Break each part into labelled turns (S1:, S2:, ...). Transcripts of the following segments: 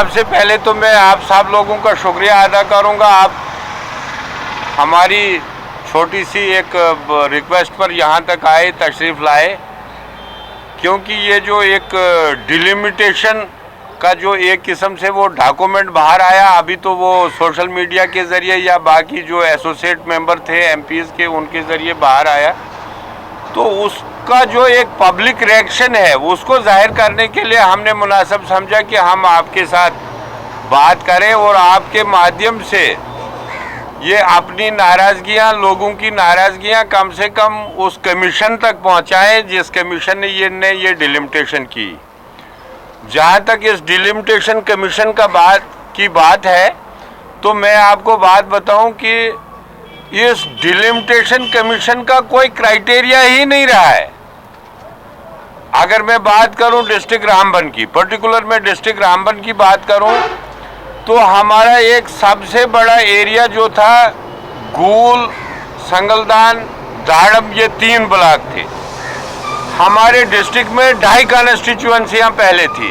S1: सबसे पहले तो मैं आप सब लोगों का शुक्रिया अदा करूंगा। आप हमारी छोटी सी एक रिक्वेस्ट पर यहाँ तक आए, तशरीफ़ लाए, क्योंकि ये जो एक डिलिमिटेशन का जो एक किस्म से वो डॉक्यूमेंट बाहर आया, अभी तो वो सोशल मीडिया के ज़रिए या बाकी जो एसोसिएट मेंबर थे एमपीज़ के उनके ज़रिए बाहर आया, तो उसका जो एक पब्लिक रिएक्शन है उसको जाहिर करने के लिए हमने मुनासिब समझा कि हम आपके साथ बात करें और आपके माध्यम से ये अपनी नाराज़गियाँ, लोगों की नाराज़गियाँ कम से कम उस कमीशन तक पहुँचाएँ जिस कमीशन ने ये डिलिमिटेशन की। जहाँ तक इस डिलिमिटेशन कमीशन का बात है, तो मैं आपको बात बताऊं कि इस डिलिमिटेशन कमीशन का कोई क्राइटेरिया ही नहीं रहा है। अगर मैं बात करूं डिस्ट्रिक्ट रामबन की, पर्टिकुलर मैं डिस्ट्रिक्ट रामबन की बात करूं, तो हमारा एक सबसे बड़ा एरिया जो था गूल, संगलदान, दाड़म, ये 3 ब्लॉक थे। हमारे डिस्ट्रिक्ट में 2.5 कॉन्स्टिट्यूएंसियाँ पहले थी,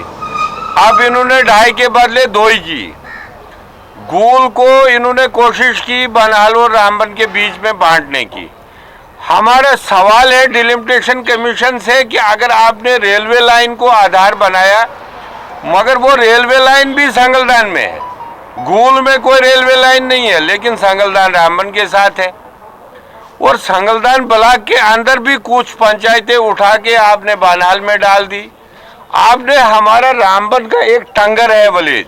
S1: अब इन्होंने 2.5 के बदले 2 ही की। गूल को इन्होंने कोशिश की बनहाल और रामबन के बीच में बांटने की। हमारा सवाल है डिलिमिटेशन कमीशन से कि अगर आपने रेलवे लाइन को आधार बनाया, मगर वो रेलवे लाइन भी संगलदान में है, गूल में कोई रेलवे लाइन नहीं है, लेकिन संगलदान रामबन के साथ है, और संगलदान ब्लॉक के अंदर भी कुछ पंचायतें उठा के आपने बनहाल में डाल दी। आपने हमारा रामबन का एक टंगर है विलेज,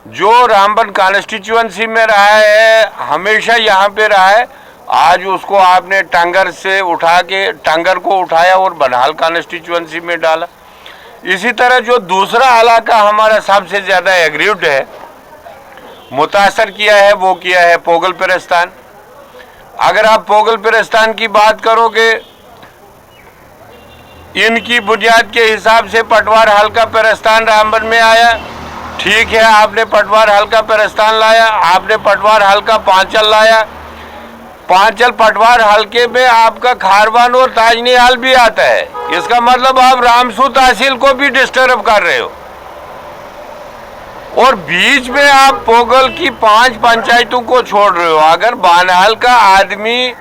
S1: जो रामबन कॉन्स्टिट्यूएंसी में रहा है, हमेशा यहाँ पे रहा है, आज उसको आपने टंगर से उठा के टंगर को उठाया और बनहाल कॉन्स्टिट्यूएंसी में डाला। इसी तरह जो दूसरा इलाका हमारा सबसे ज़्यादा एग्रीव्ड है, मुतासर किया है, वो किया है पोगल पिरस्तान। अगर आप पोगल पिरस्तान की बात करोगे, इनकी बुनियाद के हिसाब से पटवार हल्का पिरस्तान रामबन में आया, ठीक है, आपने पटवार हल्का पिरस्तान लाया, आपने पटवार हल्का पांचल लाया, पांचल पटवार हल्के में आपका खारवान और ताजनिहाल भी आता है। इसका मतलब आप रामसू तहसील को भी डिस्टर्ब कर रहे हो, और बीच में आप पोगल की 5 पंचायतों को छोड़ रहे हो। अगर बनहाल का आदमी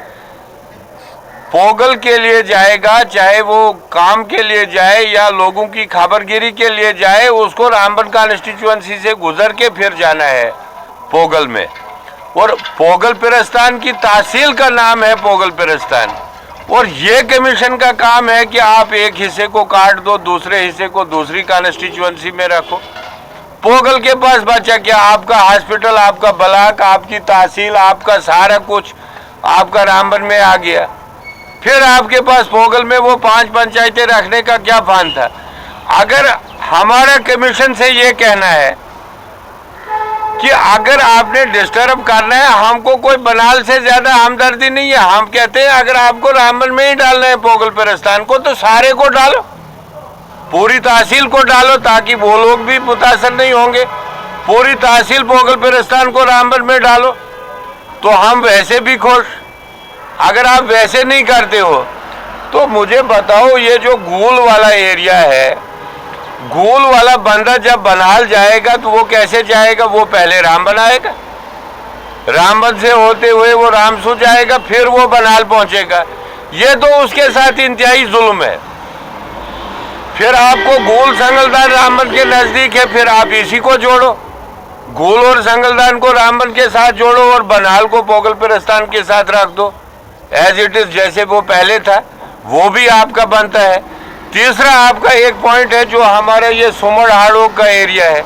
S1: पोगल के लिए जाएगा, चाहे वो काम के लिए जाए या लोगों की खबरगिरी के लिए जाए, उसको रामबन कॉन्स्टिट्यूएंसी से गुजर के फिर जाना है पोगल में। और पोगल पिरस्तान की तहसील का नाम है पोगल पिरस्तान, और ये कमीशन का काम है कि आप एक हिस्से को काट दो, दूसरे हिस्से को दूसरी कॉन्स्टिट्यूएंसी में रखो। पोगल के पास बचा क्या? आपका हॉस्पिटल, आपका ब्लॉक, आपकी तहसील, आपका सारा कुछ आपका रामबन में आ गया। फिर आपके पास पोगल में वो 5 पंचायतें रखने का क्या फान था? अगर हमारा कमीशन से ये कहना है कि अगर आपने डिस्टर्ब करना है, हमको कोई बनहाल से ज्यादा हमदर्दी नहीं है। हम कहते हैं अगर आपको रामबन में ही डालना है पोगल पिरस्तान को, तो सारे को डालो, पूरी तहसील को डालो, ताकि वो लोग भी मुतासर नहीं होंगे। पूरी तहसील पोगल पिरस्तान को रामबन में डालो, तो हम वैसे भी खुश। अगर आप वैसे नहीं करते हो, तो मुझे बताओ, ये जो गूल वाला एरिया है, गूल वाला बंदा जब बनहाल जाएगा तो वो कैसे जाएगा? वो पहले रामबन आएगा, रामबन से होते हुए वो रामसू जाएगा, फिर वो बनहाल पहुंचेगा। ये तो उसके साथ इंतहाई जुल्म है। फिर आपको गूल संगलदान रामबन के नज़दीक है, फिर आप इसी को जोड़ो, गूल और संगलदान को रामबन के साथ जोड़ो और बनहाल को पोगल पिरस्तान के साथ रख दो, एज इट इज, जैसे वो पहले था, वो भी आपका बनता है। तीसरा आपका एक पॉइंट है, जो हमारा ये सुमड़ हाड़ोग का एरिया है,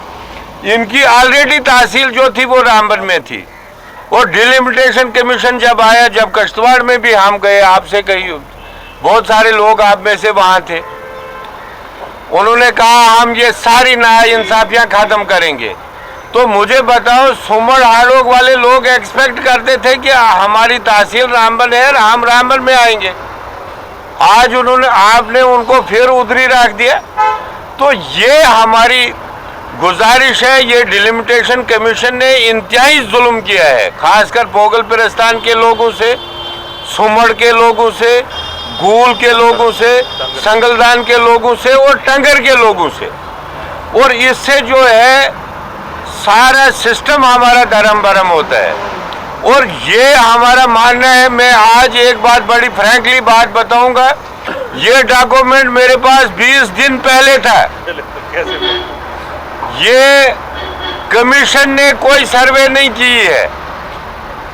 S1: इनकी ऑलरेडी तहसील जो थी वो रामबन में थी, और डिलिमिटेशन कमीशन जब आया, जब कश्तवाड़ में भी हम गए, आपसे कही बहुत सारे लोग आप में से वहाँ थे, उन्होंने कहा हम ये सारी नाइंसाफियाँ ख़त्म करेंगे। तो मुझे बताओ, सुमड़ हाड़ोग वाले लोग एक्सपेक्ट करते थे कि हमारी तहसील रामबन है, हम रामबन में आएंगे, आज आपने उनको फिर उधरी रख दिया। तो ये हमारी गुजारिश है, ये डिलिमिटेशन कमीशन ने इंतहाई जुल्म किया है, खासकर पोगल पिरस्तान के लोगों से, सुमड़ के लोगों से, गूल के लोगों से, संगलदान के लोगों से और टंगर के लोगों से। और इससे जो है सारा सिस्टम हमारा धर्म भरम होता है। और ये हमारा मानना है। मैं आज एक बात बड़ी फ्रैंकली बात बताऊंगा, ये डॉक्यूमेंट मेरे पास 20 दिन पहले था। ये कमीशन ने कोई सर्वे नहीं की है,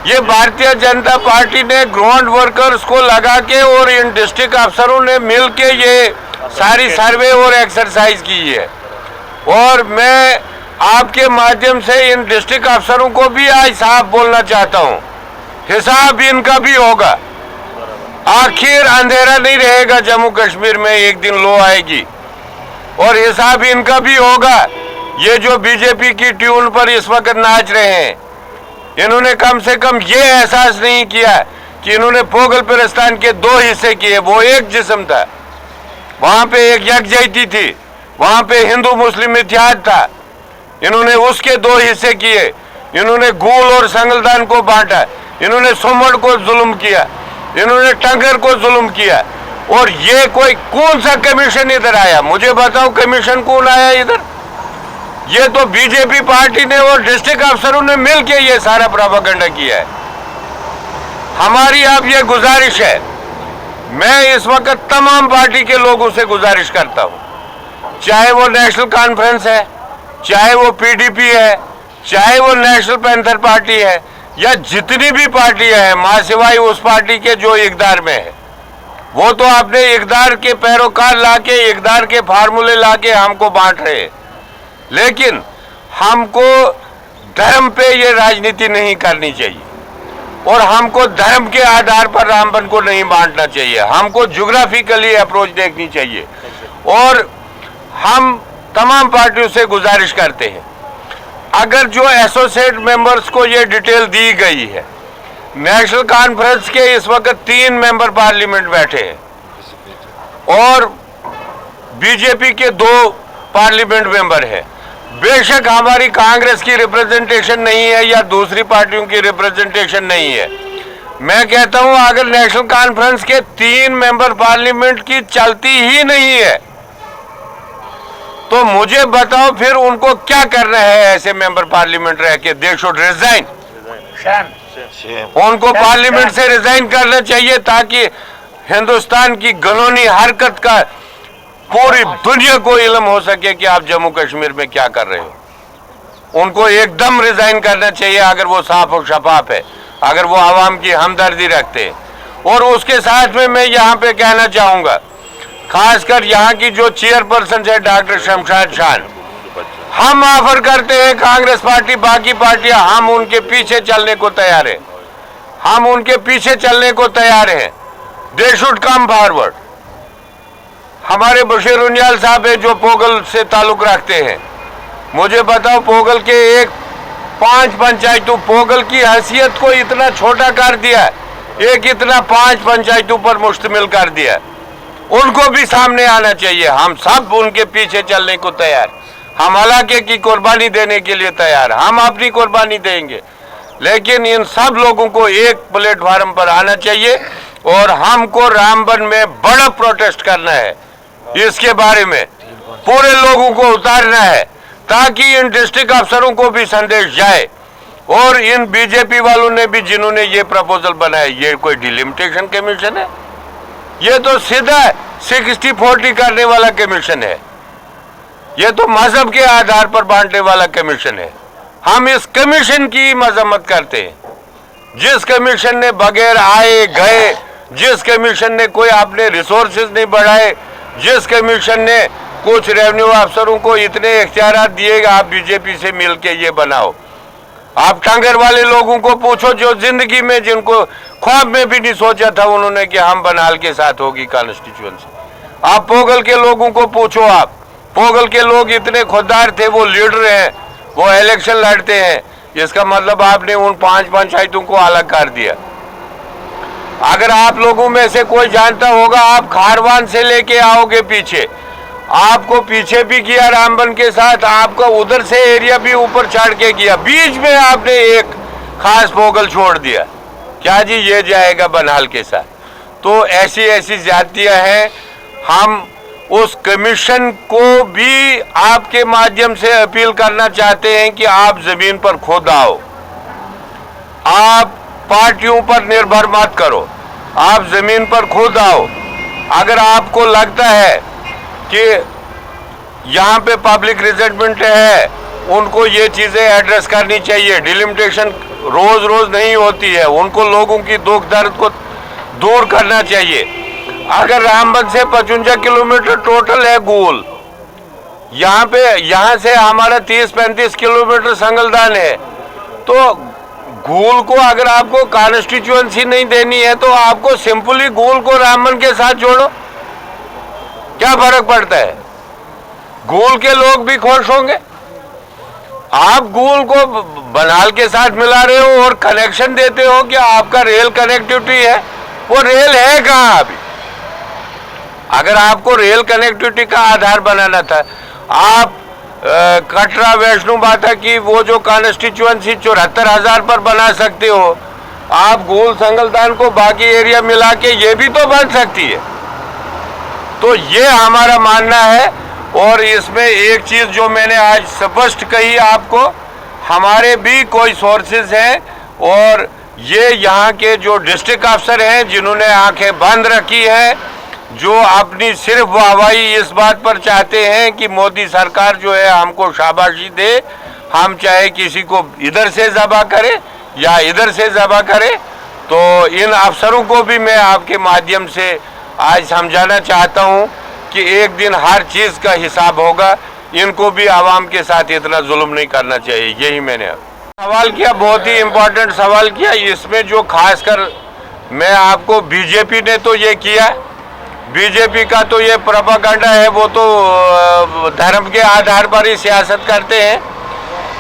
S1: ये भारतीय जनता पार्टी ने ग्राउंड वर्कर्स को लगा के और इन डिस्ट्रिक्ट अफसरों ने मिल के ये सारी सर्वे और एक्सरसाइज की है। और मैं आपके माध्यम से इन डिस्ट्रिक्ट अफसरों को भी आज साफ बोलना चाहता हूँ, हिसाब इनका भी होगा। आखिर अंधेरा नहीं रहेगा जम्मू कश्मीर में, एक दिन लो आएगी और हिसाब इनका भी होगा। ये जो बीजेपी की ट्यून पर इस वक्त नाच रहे हैं, इन्होंने कम से कम ये एहसास नहीं किया कि इन्होंने पोगल पिरस्तान के 2 हिस्से किए। वो एक जिस्म था, वहां पे एक यकजहती थी, वहां पे हिंदू मुस्लिम इत्तेहाद था। इन्होंने उसके 2 हिस्से किए। इन्होंने गूल और संगलदान को बांटा, इन्होंने सोमड़ को जुल्म किया, इन्होंने टंगर को जुल्म किया। और ये कोई कौन सा कमीशन इधर आया? मुझे बताओ, कमीशन कौन आया इधर? ये तो बीजेपी पार्टी ने और डिस्ट्रिक्ट अफसरों ने मिलकर ये सारा प्रोपेगेंडा किया है। हमारी अब ये गुजारिश है, मैं इस वक्त तमाम पार्टी के लोगों से गुजारिश करता हूं, चाहे वो नेशनल कॉन्फ्रेंस है, चाहे वो पीडीपी है, चाहे वो नेशनल पैंथर पार्टी है, या जितनी भी पार्टियां हैं मां सिवाय उस पार्टी के जो इकदार में है। वो तो अपने इकदार के पैरोकार लाके, इकदार के फार्मूले लाके हमको बांट रहे हैं। लेकिन हमको धर्म पे ये राजनीति नहीं करनी चाहिए और हमको धर्म के आधार पर रामबन को नहीं बांटना चाहिए। हमको ज्योग्राफिकली अप्रोच देखनी चाहिए। और हम तमाम पार्टियों से गुजारिश करते हैं, अगर जो एसोसिएट मेंबर्स को ये डिटेल दी गई है, नेशनल कॉन्फ्रेंस के इस वक्त 3 मेंबर पार्लियामेंट बैठे हैं और बीजेपी के 2 पार्लियामेंट मेंबर हैं। बेशक हमारी कांग्रेस की रिप्रेजेंटेशन नहीं है या दूसरी पार्टियों की रिप्रेजेंटेशन नहीं है। मैं कहता हूं, अगर नेशनल कॉन्फ्रेंस के 3 मेंबर पार्लियामेंट की चलती ही नहीं है तो मुझे बताओ फिर उनको क्या करना है ऐसे मेंबर पार्लियामेंट रह के? They should resign. उनको पार्लियामेंट से रिजाइन करना चाहिए ताकि हिंदुस्तान की कानूनी हरकत का पूरी दुनिया को इल्म हो सके कि आप जम्मू कश्मीर में क्या कर रहे हो। उनको एकदम रिजाइन करना चाहिए अगर वो साफ और शफाफ है, अगर वो आवाम की हमदर्दी रखते हैं। और उसके साथ में मैं यहाँ पे कहना चाहूँगा, खासकर यहाँ की जो चेयरपर्सन है डॉक्टर शमशाद खान, हम ऑफर करते हैं कांग्रेस पार्टी, बाकी पार्टियां, हम उनके पीछे चलने को तैयार हैं। हम उनके पीछे चलने को तैयार हैं। They should come forward. हमारे बशीर उनियाल साहब है जो पोगल से ताल्लुक रखते हैं, मुझे बताओ, पोगल के 5 पंचायतों, पोगल की हैसियत को इतना छोटा कर दिया, एक इतना 5 पंचायतों पर मुश्तमिल कर दिया। उनको भी सामने आना चाहिए। हम सब उनके पीछे चलने को तैयार, हम इलाके की कुर्बानी देने के लिए तैयार, हम अपनी कुर्बानी देंगे। लेकिन इन सब लोगों को एक प्लेटफार्म पर आना चाहिए और हमको रामबन में बड़ा प्रोटेस्ट करना है। इसके बारे में पूरे लोगों को उतारना है ताकि इन डिस्ट्रिक्ट अफसरों को भी संदेश जाए और इन बीजेपी वालों ने भी, जिन्होंने ये प्रपोजल बनाया, ये कोई डिलिमिटेशन कमीशन है? ये तो सीधा 60-40 करने वाला कमीशन है। ये तो मजहब के आधार पर बांटने वाला कमीशन है। हम इस कमीशन की मजम्मत करते हैं। जिस कमीशन ने बगैर आए गए, जिस कमीशन ने कोई अपने रिसोर्सेज नहीं बढ़ाए, जिस कमीशन ने कुछ रेवेन्यू अफसरों को इतने इख्तियार दिए, आप बीजेपी से मिलके ये बनाओ। आप टंगर वाले लोगों को पूछो जो जिंदगी में, जिनको ख्वाब में भी नहीं सोचा था उन्होंने कि हम बनाल के साथ होगी कॉन्स्टिट्यूएंसी। आप पोगल के लोगों को पूछो, आप पोगल के लोग इतने खुददार थे, वो लीडर हैं, वो इलेक्शन लड़ते हैं। इसका मतलब आपने उन 5 पंचायतों को अलग कर दिया। अगर आप लोगों में से कोई जानता होगा, आप खारवान से लेके आओगे पीछे, आपको पीछे भी किया रामबन के साथ, आपको उधर से एरिया भी ऊपर चढ़ के किया, बीच में आपने एक खास पोगल छोड़ दिया। क्या जी ये जाएगा बनहाल के साथ? तो ऐसी ऐसी जातियां हैं। हम उस कमीशन को भी आपके माध्यम से अपील करना चाहते हैं कि आप जमीन पर खुद आओ, आप पार्टियों पर निर्भर मत करो, आप जमीन पर खुद आओ। अगर आपको लगता है कि यहाँ पे पब्लिक रिजेंटमेंट है, उनको ये चीज़ें एड्रेस करनी चाहिए। डिलिमिटेशन रोज रोज नहीं होती है, उनको लोगों की दुख दर्द को दूर करना चाहिए। अगर रामबन से 55 किलोमीटर टोटल है गूल, यहाँ से हमारा 30-35 किलोमीटर संगलदान है, तो गूल को अगर आपको कॉन्स्टिट्यूएंसी नहीं देनी है तो आपको सिंपली गूल को रामबन के साथ जोड़ो, क्या फर्क पड़ता है? गूल के लोग भी खुश होंगे। आप गूल को बनाल के साथ मिला रहे हो और कनेक्शन देते हो कि आपका रेल कनेक्टिविटी है, वो रेल है कहाँ अभी? अगर आपको रेल कनेक्टिविटी का आधार बनाना था, आप कटरा वैष्णो माता की वो जो कॉन्स्टिट्यूएंसी 74,000 पर बना सकते हो, आप गूल संगलदान को बाकी एरिया मिला के ये भी तो बन सकती है। तो ये हमारा मानना है। और इसमें एक चीज़ जो मैंने आज स्पष्ट कही आपको, हमारे भी कोई सोर्सेज हैं और ये यहाँ के जो डिस्ट्रिक्ट अफसर हैं जिन्होंने आंखें बंद रखी हैं, जो अपनी सिर्फ वाहवाही इस बात पर चाहते हैं कि मोदी सरकार जो है हमको शाबाशी दे, हम चाहे किसी को इधर से ज़बह करे या इधर से ज़बह करे। तो इन अफसरों को भी मैं आपके माध्यम से आज समझाना चाहता हूँ कि एक दिन हर चीज़ का हिसाब होगा, इनको भी आवाम के साथ इतना जुल्म नहीं करना चाहिए। यही मैंने सवाल किया, बहुत ही इम्पोर्टेंट सवाल किया। इसमें जो खासकर मैं आपको, बीजेपी ने तो ये किया, बीजेपी का तो ये प्रोपेगेंडा है, वो तो धर्म के आधार पर ही सियासत करते हैं।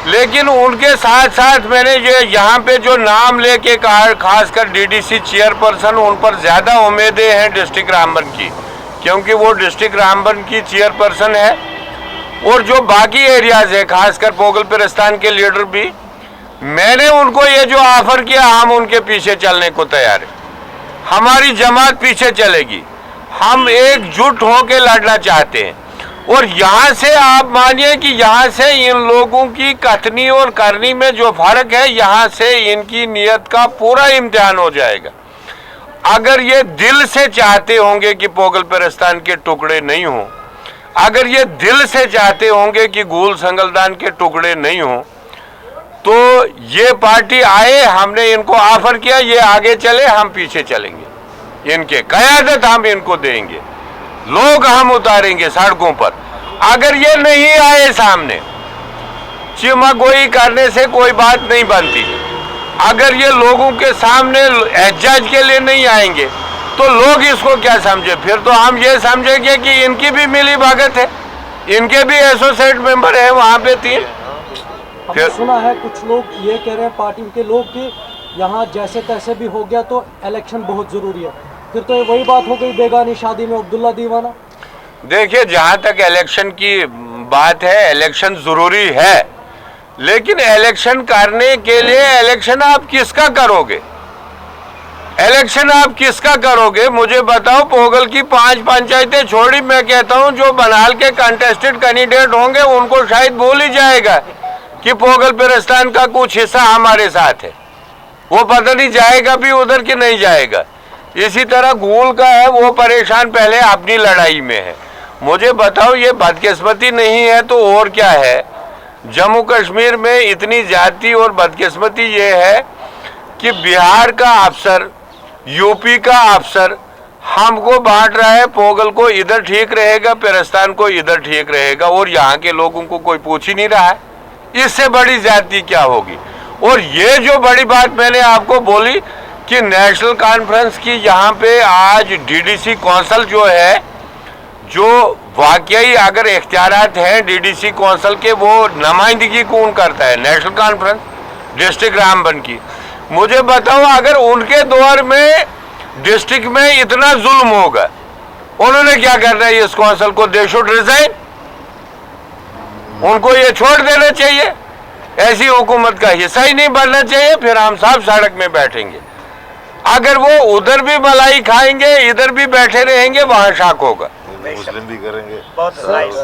S1: लेकिन उनके साथ साथ मैंने ये यहाँ पे जो नाम लेके कहा, खासकर डीडीसी चेयरपर्सन, उन पर ज़्यादा उम्मीदें हैं डिस्ट्रिक्ट रामबन की, क्योंकि वो डिस्ट्रिक्ट रामबन की चेयरपर्सन है। और जो बाकी एरियाज है, खासकर पोगल पिरस्तान के लीडर भी, मैंने उनको ये जो ऑफर किया, हम उनके पीछे चलने को तैयार है। हमारी जमात पीछे चलेगी, हम एकजुट होकर लड़ना चाहते हैं। और यहाँ से आप मानिए कि यहाँ से इन लोगों की कथनी और करनी में जो फर्क है, यहाँ से इनकी नीयत का पूरा इम्तिहान हो जाएगा। अगर ये दिल से चाहते होंगे कि पोगल पिरस्तान के टुकड़े नहीं हों, अगर ये दिल से चाहते होंगे कि गूल संगलदान के टुकड़े नहीं हों, तो ये पार्टी आए, हमने इनको ऑफर किया, ये आगे चले, हम पीछे चलेंगे, इनके क़यादत हम इनको देंगे, लोग हम उतारेंगे सड़कों पर। अगर ये नहीं आए सामने, चिमागोई करने से कोई बात नहीं बनती। अगर ये लोगों के सामने एहजाज के लिए नहीं आएंगे तो लोग इसको क्या समझे? फिर तो हम ये समझेंगे कि इनकी भी मिली भगत है, इनके भी एसोसिएट मेंबर है वहाँ पे 3।
S2: हमने सुना है कुछ लोग ये कह रहे हैं पार्टी के लोग कि यहाँ जैसे तैसे भी हो गया तो इलेक्शन बहुत ज़रूरी है। फिर तो ये वही बात हो गई बेगानी शादी में अब्दुल्ला दीवाना।
S1: देखिए, जहाँ तक इलेक्शन की बात है, इलेक्शन ज़रूरी है, लेकिन इलेक्शन करने के लिए इलेक्शन आप किसका करोगे? इलेक्शन आप किसका करोगे मुझे बताओ। पोगल की 5 पंचायतें छोड़ी, मैं कहता हूँ जो बनाल के कंटेस्टेड कैंडिडेट होंगे उनको शायद भूल ही जाएगा कि पोगल पिरस्तान का कुछ हिस्सा हमारे साथ है, वो पता नहीं जाएगा भी उधर कि नहीं जाएगा। इसी तरह गूल का है, वो परेशान पहले अपनी लड़ाई में है। मुझे बताओ, ये बदकिस्मती नहीं है तो और क्या है? जम्मू कश्मीर में इतनी ज्यादती और बदकिस्मती ये है कि बिहार का अफसर, यूपी का अफसर हमको बांट रहा है, पोगल को इधर ठीक रहेगा, पिरस्तान को इधर ठीक रहेगा, और यहाँ के लोगों को कोई पूछ ही नहीं रहा है। इससे बड़ी ज्यादती क्या होगी? और ये जो बड़ी बात मैंने आपको बोली कि नेशनल कॉन्फ्रेंस की यहाँ पे आज डीडीसी कौंसिल जो है, जो वाकई अगर इख्तियारात हैं डीडीसी कौंसिल के, वो नुमाइंदगी कौन करता है? नेशनल कॉन्फ्रेंस डिस्ट्रिक्ट रामबन की। मुझे बताओ, अगर उनके दौर में डिस्ट्रिक्ट में इतना जुल्म होगा, उन्होंने क्या करना है? इस कौंसिल को दे शुड रिजाइन, उनको ये छोड़ देना चाहिए, ऐसी हुकूमत का हिस्सा ही नहीं बनना चाहिए। फिर हम सब सड़क में बैठेंगे। अगर वो उधर भी मलाई खाएंगे, इधर भी बैठे रहेंगे, वहां शक होगा।
S3: मुस्लिम भी करेंगे।
S4: बहुत नाइस।